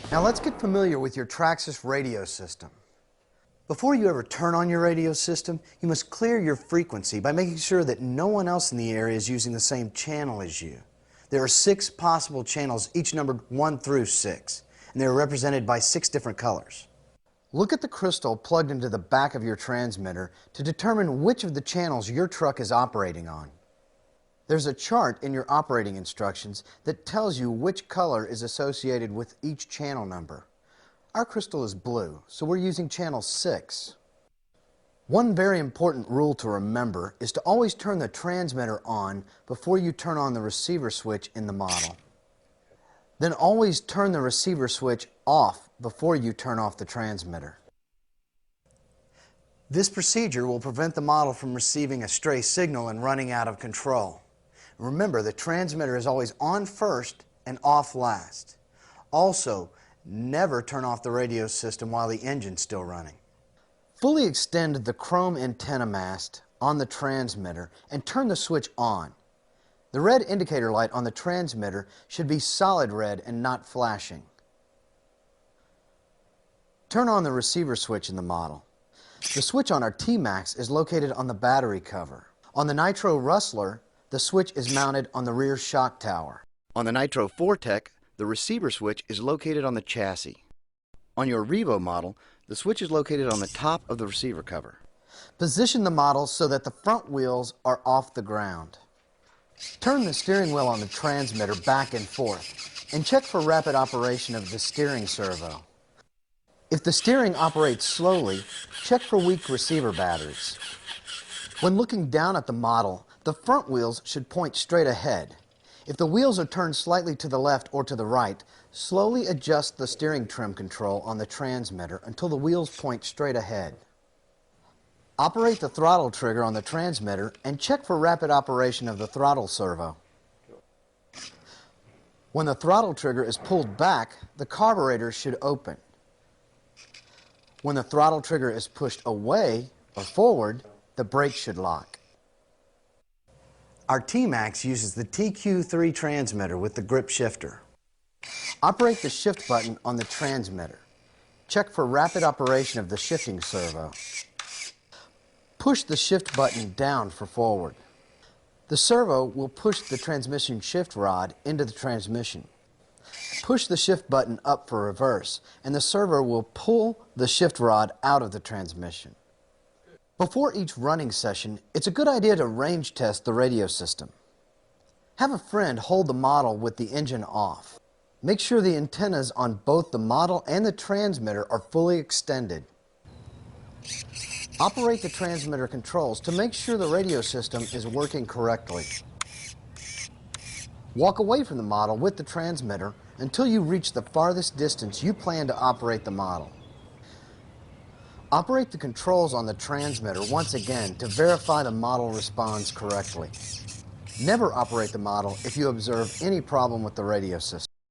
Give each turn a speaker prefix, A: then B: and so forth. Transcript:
A: Now let's get familiar with your traxxas radio system. Before you ever turn on your radio system, you must clear your frequency by making sure that no one else in the area is using the same channel as you. There are 6 possible channels, each numbered 1 through 6, and they are represented by 6 different colors. Look at the crystal plugged into the back of your transmitter to determine which of the channels your truck is operating on. There's a chart in your operating instructions that tells you which color is associated with each channel number. Our crystal is blue, so we're using channel 6. One very important rule to remember is to always turn the transmitter on before you turn on the receiver switch in the model. Then always turn the receiver switch off before you turn off the transmitter. This procedure will prevent the model from receiving a stray signal and running out of control. Remember, the transmitter is always on first and off last. Also, never turn off the radio system while the engine's still running. Fully extend the chrome antenna mast on the transmitter and turn the switch on. The red indicator light on the transmitter should be solid red and not flashing. Turn on the receiver switch in the model. The switch on our T-Max is located on the battery cover. On the Nitro Rustler, the switch is mounted on the rear shock tower. On the Nitro Fortec, the receiver switch is located on the chassis. On your Revo model, the switch is located on the top of the receiver cover. Position the model so that the front wheels are off the ground. Turn the steering wheel on the transmitter back and forth and check for rapid operation of the steering servo. If the steering operates slowly, check for weak receiver batteries. When looking down at the model, the front wheels should point straight ahead. If the wheels are turned slightly to the left or to the right, slowly adjust the steering trim control on the transmitter until the wheels point straight ahead. Operate the throttle trigger on the transmitter and check for rapid operation of the throttle servo. When the throttle trigger is pulled back, the carburetor should open. When the throttle trigger is pushed away or forward, the brake should lock. Our T-Max uses the TQ3 transmitter with the grip shifter. Operate the shift button on the transmitter. Check for rapid operation of the shifting servo. Push the shift button down for forward. The servo will push the transmission shift rod into the transmission. Push the shift button up for reverse, and the servo will pull the shift rod out of the transmission. Before each running session, it's a good idea to range test the radio system. Have a friend hold the model with the engine off. Make sure the antennas on both the model and the transmitter are fully extended. Operate the transmitter controls to make sure the radio system is working correctly. Walk away from the model with the transmitter until you reach the farthest distance you plan to operate the model. Operate the controls on the transmitter once again to verify the model responds correctly. Never operate the model if you observe any problem with the radio system.